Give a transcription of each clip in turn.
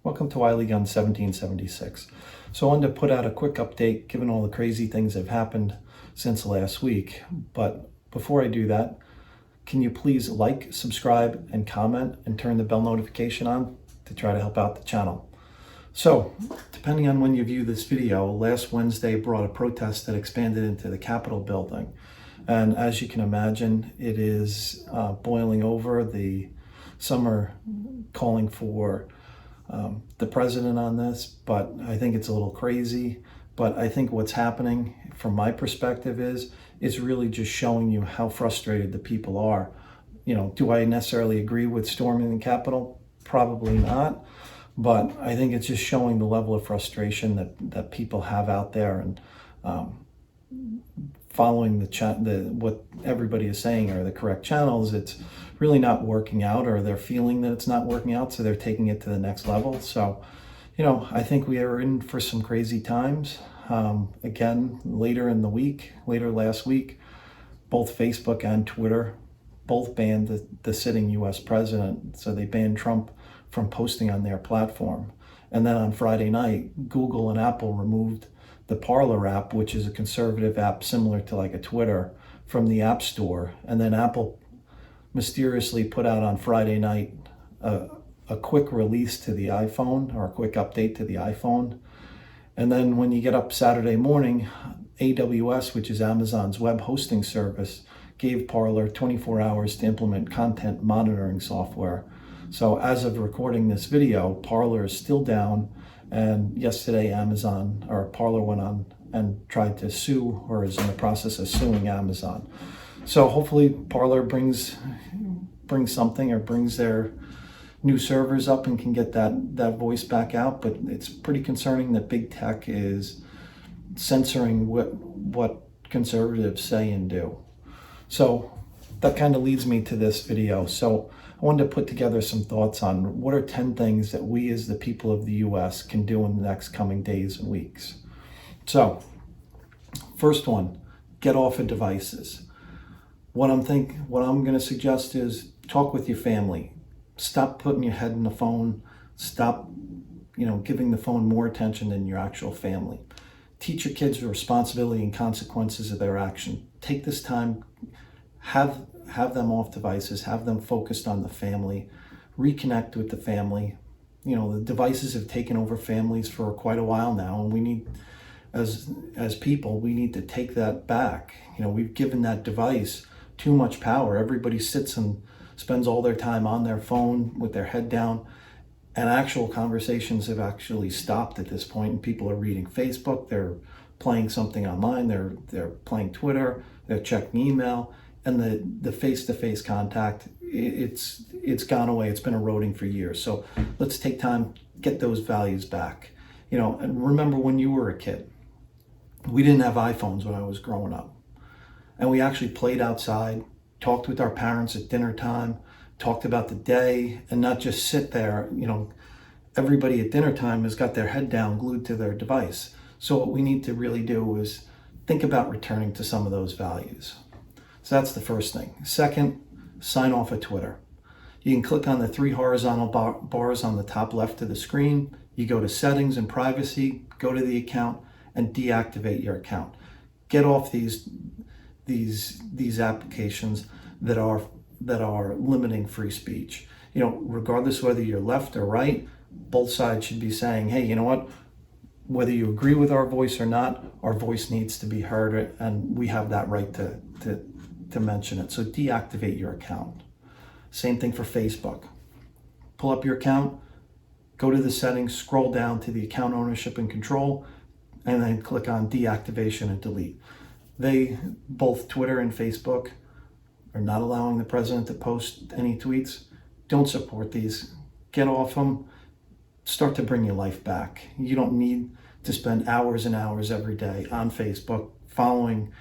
Welcome to Wiley Gun 1776. So I wanted to put out a quick update given all the crazy things that have happened since last week. But before I do that, can you please like, subscribe, and comment and turn the bell notification on to try to help out the channel. So, depending on when you view this video, last Wednesday brought a protest that expanded into the Capitol building. And as you can imagine, it is boiling over. Some are calling for the president on this, but I think it's a little crazy. But I think what's happening from my perspective is it's really just showing you how frustrated the people are. You know, do I necessarily agree with storming the Capitol? Probably not. But I think it's just showing the level of frustration that people have out there, and following what everybody is saying are the correct channels, it's really not working out, or they're feeling that it's not working out, so they're taking it to the next level. So, you know, I think we are in for some crazy times. Again, later last week, both Facebook and Twitter both banned the sitting US president. So they banned Trump from posting on their platform. And then on Friday night, Google and Apple removed the Parlor app, which is a conservative app similar to like a Twitter, from the App Store. And then Apple mysteriously put out on Friday night a quick release to the iPhone, or a quick update to the iPhone. And then when you get up Saturday morning, AWS, which is Amazon's web hosting service, gave Parlor 24 hours to implement content monitoring software. So as of recording this video, Parlor is still down. And yesterday, Parlor went on and tried to sue, or is in the process of suing Amazon. So hopefully Parlor brings something, or brings their new servers up and can get that voice back out. But it's pretty concerning that big tech is censoring what conservatives say and do. So that kind of leads me to this video. So I wanted to put together some thoughts on what are 10 things that we as the people of the US can do in the next coming days and weeks. So, first one, get off of devices. What I'm going to suggest is talk with your family. Stop putting your head in the phone. Stop, giving the phone more attention than your actual family. Teach your kids the responsibility and consequences of their action. Take this time, have them off devices, have them focused on the family, reconnect with the family. The devices have taken over families for quite a while now, and we need, as people, we need to take that back. We've given that device too much power. Everybody sits and spends all their time on their phone with their head down, and actual conversations have actually stopped at this point, and people are reading Facebook, they're playing something online, they're playing Twitter, they're checking email. And the face-to-face contact, it's gone away. It's been eroding for years. So let's take time, get those values back. And remember when you were a kid, we didn't have iPhones when I was growing up. And we actually played outside, talked with our parents at dinner time, talked about the day, and not just sit there. Everybody at dinner time has got their head down, glued to their device. So what we need to really do is think about returning to some of those values. So that's the first thing. Second, sign off of Twitter. You can click on the 3 horizontal bars on the top left of the screen. You go to settings and privacy, go to the account, and deactivate your account. Get off these applications that are limiting free speech. Regardless whether you're left or right, both sides should be saying, hey, you know what? Whether you agree with our voice or not, our voice needs to be heard, and we have that right to mention it. So deactivate your account. Same thing for Facebook. Pull up your account, go to the settings, scroll down to the account ownership and control, and then click on deactivation and delete. Both Twitter and Facebook are not allowing the president to post any tweets. Don't support these. Get off them. Start to bring your life back. You don't need to spend hours and hours every day on Facebook following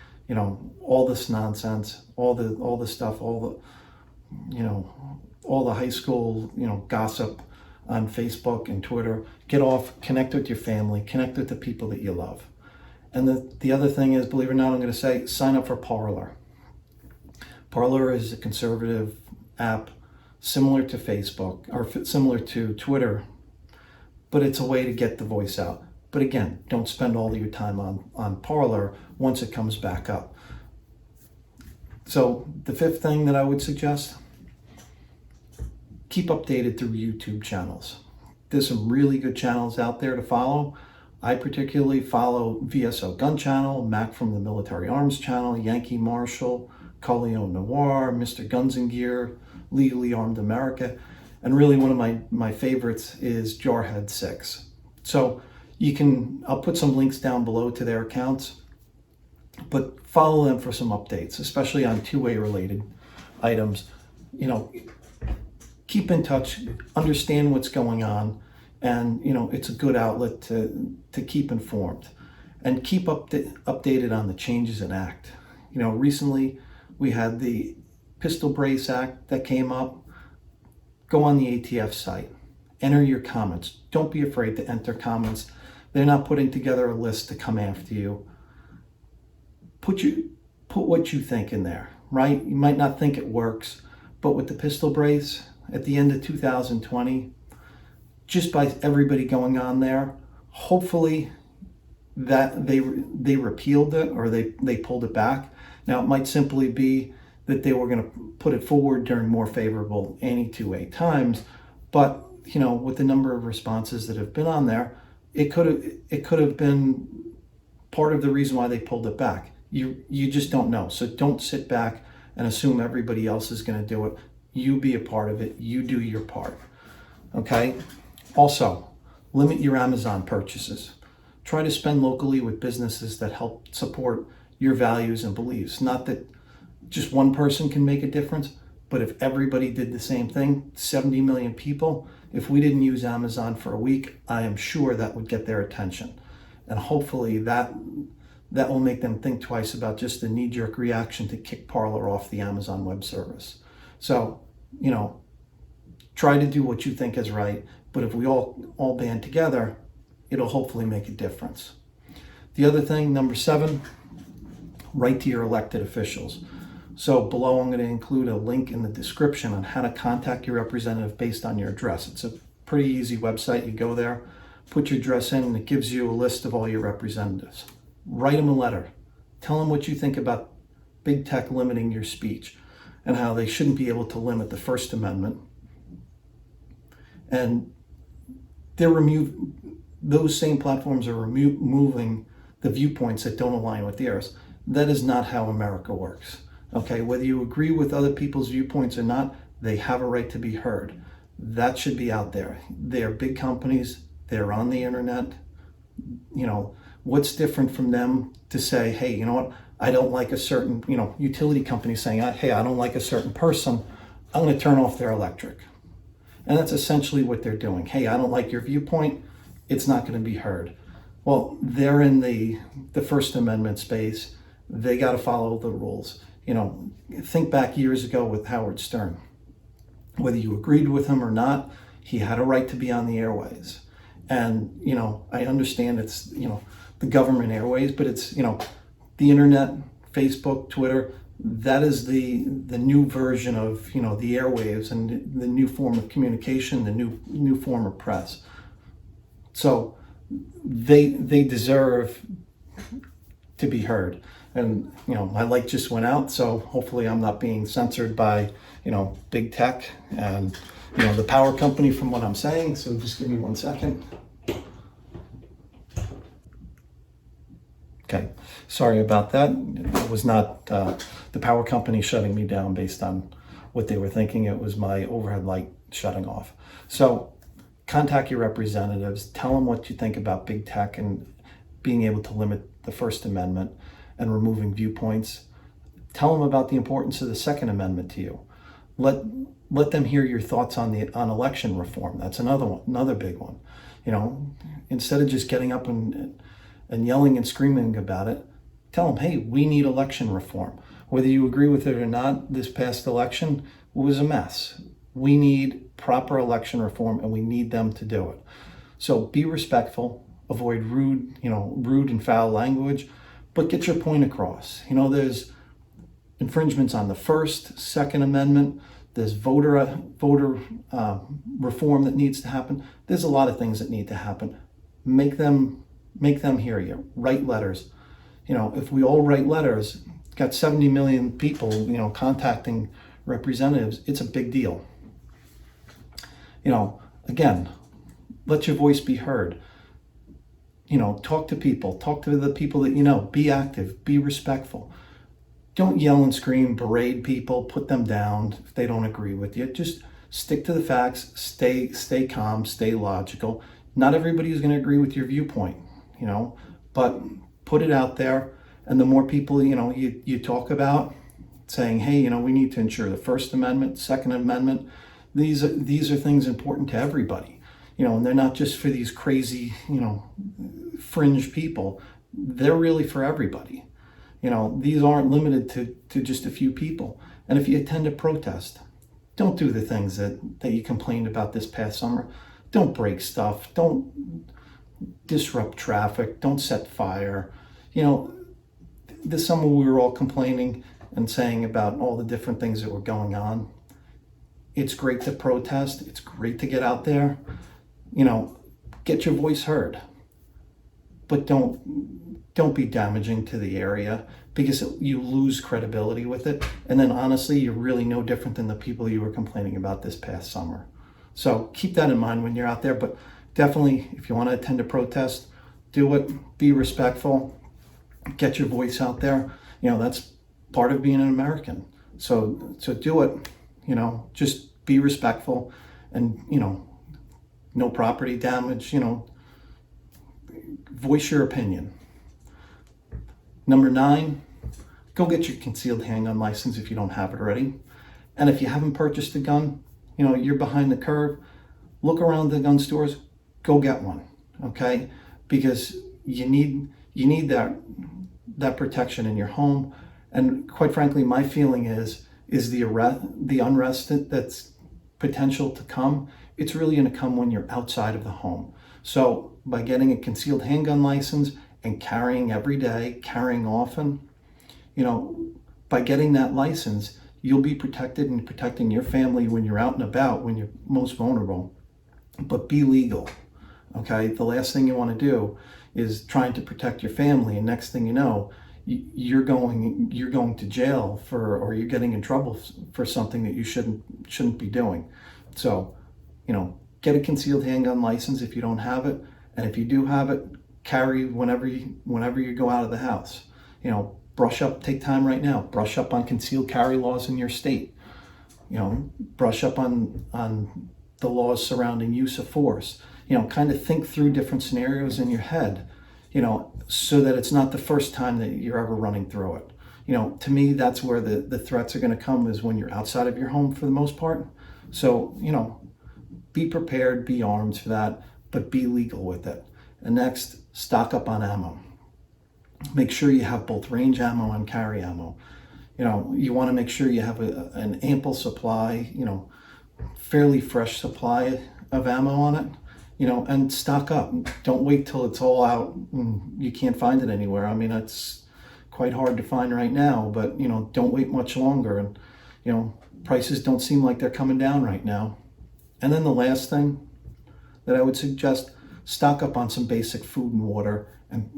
all this nonsense, all the stuff, all the high school, gossip on Facebook and Twitter. Get off, connect with your family, connect with the people that you love. And the other thing is, believe it or not, I'm going to say, sign up for Parlor. Parlor is a conservative app similar to Facebook, or similar to Twitter, but it's a way to get the voice out. But again, don't spend all your time on Parlor once it comes back up. So the fifth thing that I would suggest, keep updated through YouTube channels. There's some really good channels out there to follow. I particularly follow VSO Gun Channel, Mac from the Military Arms Channel, Yankee Marshall, Corleone Noir, Mr. Guns and Gear, Legally Armed America, and really one of my favorites is Jarhead 6. So I'll put some links down below to their accounts, but follow them for some updates, especially on two-way related items. Keep in touch, understand what's going on, and it's a good outlet to keep informed and keep updated on the changes in act. Recently we had the Pistol Brace Act that came up. Go on the ATF site, enter your comments. Don't be afraid to enter comments. They're not putting together a list to come after you. Put what you think in there, right? You might not think it works, but with the pistol brace at the end of 2020, just by everybody going on there, hopefully that they repealed it or they pulled it back. Now it might simply be that they were going to put it forward during more favorable anti-2A times, but with the number of responses that have been on there, it could have been part of the reason why they pulled it back. You just don't know. So don't sit back and assume everybody else is going to do it. You be a part of it. You do your part. Okay? Also, limit your Amazon purchases. Try to spend locally with businesses that help support your values and beliefs. Not that just one person can make a difference, but if everybody did the same thing, 70 million people, if we didn't use Amazon for a week, I am sure that would get their attention. And hopefully that will make them think twice about just the knee-jerk reaction to kick Parlor off the Amazon Web Service. So, try to do what you think is right, but if we all band together, it'll hopefully make a difference. The other thing, number 7, write to your elected officials. So below I'm going to include a link in the description on how to contact your representative based on your address. It's a pretty easy website. You go there, put your address in, and it gives you a list of all your representatives. Write them a letter. Tell them what you think about big tech limiting your speech and how they shouldn't be able to limit the First Amendment. And those same platforms are removing the viewpoints that don't align with theirs. That is not how America works. Okay, whether you agree with other people's viewpoints or not, they have a right to be heard. That should be out there. They're big companies. They're on the internet. What's different from them to say, hey, you know what? I don't like a certain, utility company saying, hey, I don't like a certain person. I'm going to turn off their electric. And that's essentially what they're doing. Hey, I don't like your viewpoint. It's not going to be heard. Well, they're in the First Amendment space. They got to follow the rules. Think back years ago with Howard Stern. Whether you agreed with him or not, he had a right to be on the airways. And, I understand it's, the government airways, but it's, the internet, Facebook, Twitter, that is the new version of, the airwaves and the new form of communication, the new form of press. So they deserve to be heard. And, my light just went out, so hopefully I'm not being censored by, big tech and, the power company from what I'm saying. So just give me 1 second. Okay, sorry about that. It was not the power company shutting me down based on what they were thinking. It was my overhead light shutting off. So contact your representatives, tell them what you think about big tech and being able to limit the First Amendment and removing viewpoints. Tell them about the importance of the Second Amendment to you. Let them hear your thoughts on election reform. That's another big one. Instead of just getting up and yelling and screaming about it, tell them, hey, we need election reform. Whether you agree with it or not, this past election was a mess. We need proper election reform and we need them to do it. So be respectful, avoid rude and foul language, but get your point across. There's infringements on the First, Second Amendment. There's voter reform that needs to happen. There's a lot of things that need to happen. Make them hear you. Write letters. If we all write letters, got 70 million people, contacting representatives, it's a big deal. Again, let your voice be heard. Talk to people, talk to the people that be active, be respectful. Don't yell and scream, berate people, put them down if they don't agree with you. Just stick to the facts, stay calm, stay logical. Not everybody is going to agree with your viewpoint, but put it out there. And the more people, you talk about saying, hey, we need to ensure the First Amendment, Second Amendment. These are things important to everybody, and they're not just for these crazy, fringe people. They're really for everybody. These aren't limited to just a few people. And if you attend a protest, don't do the things that you complained about this past summer. Don't break stuff. Don't disrupt traffic. Don't set fire. This summer we were all complaining and saying about all the different things that were going on. It's great to protest. It's great to get out there. Get your voice heard. But don't be damaging to the area, because you lose credibility with it. And then honestly, you're really no different than the people you were complaining about this past summer. So keep that in mind when you're out there. But definitely, if you want to attend a protest, do it. Be respectful. Get your voice out there. That's part of being an American. So do it. Just be respectful, and no property damage. Voice your opinion. Number 9, go get your concealed handgun license if you don't have it already. And if you haven't purchased a gun, you're behind the curve. Look around the gun stores. Go get one, okay? Because you need that protection in your home. And quite frankly, my feeling is the unrest that's potential to come. It's really going to come when you're outside of the home. So by getting a concealed handgun license and carrying every day, carrying often, by getting that license, you'll be protected and protecting your family when you're out and about, when you're most vulnerable. But be legal, okay? The last thing you want to do is trying to protect your family, and next thing you know, you're going to jail or you're getting in trouble for something that you shouldn't be doing. So, get a concealed handgun license if you don't have it, and if you do have it, carry whenever you go out of the house. Brush up, take time right now, brush up on concealed carry laws in your state. Brush up on the laws surrounding use of force. Kind of think through different scenarios in your head, so that it's not the first time that you're ever running through it. To me, that's where the threats are going to come, is when you're outside of your home for the most part. So, be prepared, be armed for that, but be legal with it. And next, stock up on ammo. Make sure you have both range ammo and carry ammo. You want to make sure you have an ample supply, fairly fresh supply of ammo on it, and stock up. Don't wait till it's all out and you can't find it anywhere. I mean, it's quite hard to find right now, but, don't wait much longer. And, prices don't seem like they're coming down right now. And then the last thing that I would suggest, stock up on some basic food and water. And,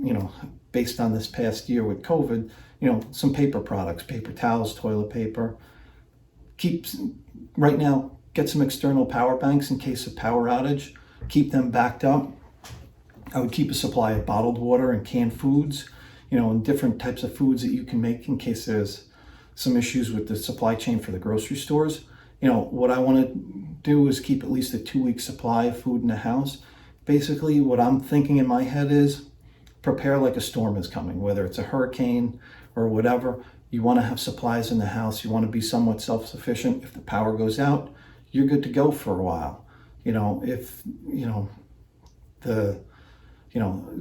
based on this past year with COVID, some paper products, paper towels, toilet paper. Right now, get some external power banks in case of power outage. Keep them backed up. I would keep a supply of bottled water and canned foods, and different types of foods that you can make in case there's some issues with the supply chain for the grocery stores. What I want to do is keep at least a 2-week supply of food in the house. Basically, what I'm thinking in my head is prepare like a storm is coming, whether it's a hurricane or whatever. You want to have supplies in the house. You want to be somewhat self-sufficient. If the power goes out, you're good to go for a while. If the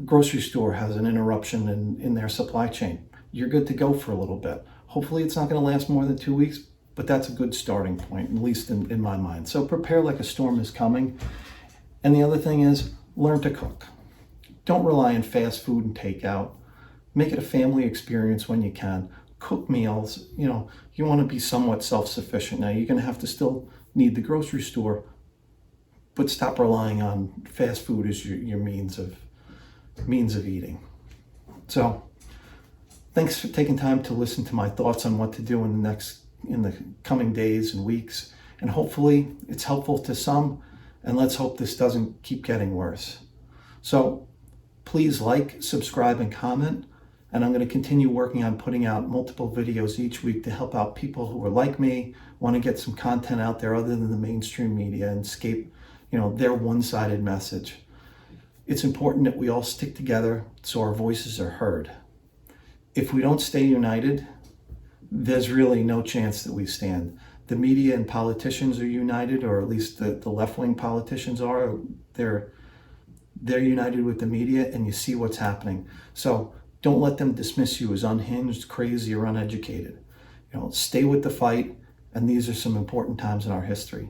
grocery store has an interruption in their supply chain, you're good to go for a little bit. Hopefully it's not going to last more than 2 weeks, but that's a good starting point, at least in my mind. So prepare like a storm is coming. And the other thing is, learn to cook. Don't rely on fast food and takeout. Make it a family experience when you can. cook meals, you want to be somewhat self-sufficient. Now, you're going to have to still need the grocery store, but stop relying on fast food as your means of eating. So, thanks for taking time to listen to my thoughts on what to do in the coming days and weeks. And hopefully it's helpful to some, and let's hope this doesn't keep getting worse. So please like, subscribe, and comment. And I'm going to continue working on putting out multiple videos each week to help out people who are like me, want to get some content out there other than the mainstream media and escape, their one-sided message. It's important that we all stick together so our voices are heard. If we don't stay united, there's really no chance that we stand. The media and politicians are united, or at least the left-wing politicians are. They're united with the media, and you see what's happening. So don't let them dismiss you as unhinged, crazy, or uneducated. Stay with the fight, and these are some important times in our history.